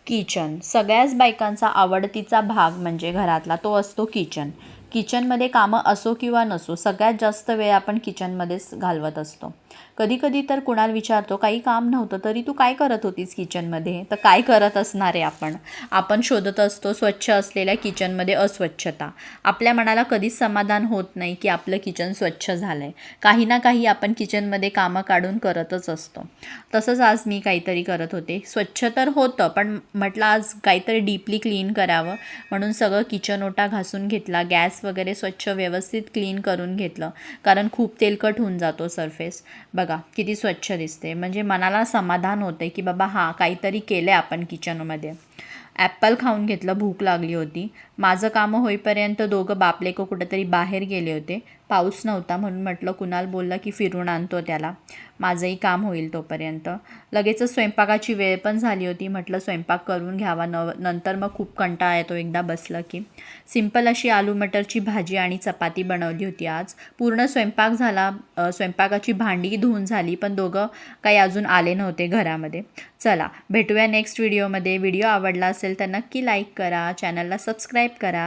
Kitchen सगळ्याच बायकांचा आवडतीचा भाग म्हणजे घरातला तो असतो किचन. किचनमध्ये कामं असो किंवा नसो सगळ्यात जास्त वेळ आपण किचनमध्येच घालवत असतो. कधी-कधी तर कुणाल विचारतो, "काही काम नव्हतं तरी तू काय करत होतीस किचनमध्ये?" तर काय करत असणार आहे आपण? आपण शोधत असतो स्वच्छ असलेल्या किचनमध्ये अस्वच्छता. आपल्या मनाला कधीच समाधान होत नाही की आपलं किचन स्वच्छ झालं आहे. काही ना काही आपण किचनमध्ये कामं काढून करतच असतो. तसंच आज मी काहीतरी करत होते. स्वच्छ तर होतं, पण म्हटलं आज काहीतरी डीपली क्लीन करावं म्हणून सगळं किचन ओटा घासून घेतला. गॅस वगैरे स्वच्छ व्यवस्थित क्लीन करून घेतलं, कारण खूप तेलकट होऊन जातो सरफेस. बघा किती स्वच्छ दिसते, म्हणजे मनाला समाधान होतं की बाबा हां काहीतरी केलं आहे आपण किचनमध्ये. ॲपल खाऊन घेतलं, भूक लागली होती. माझं कामं होईपर्यंत दोघं बापलेकं कुठेतरी बाहेर गेले होते. पाऊस नव्हता म्हणून म्हटलं कुणाल बोलला की फिरून आणतो त्याला, माझंही काम होईल तोपर्यंत. लगेचच स्वयंपाकाची वेळ पण झाली होती. म्हटलं स्वयंपाक करून घ्यावा, नंतर मग खूप कंटाळा येतो एकदा बसलं की. सिंपल अशी आलू मटरची भाजी आणि चपाती बनवली होती आज. पूर्ण स्वयंपाक झाला, स्वयंपाकाची भांडी धुवून झाली, पण दोघं काही अजून आले नव्हते घरामध्ये. चला भेटूया नेक्स्ट व्हिडिओमध्ये. व्हिडिओ आवडला असेल तर नक्की लाईक करा, चॅनलला सबस्क्राईब करा.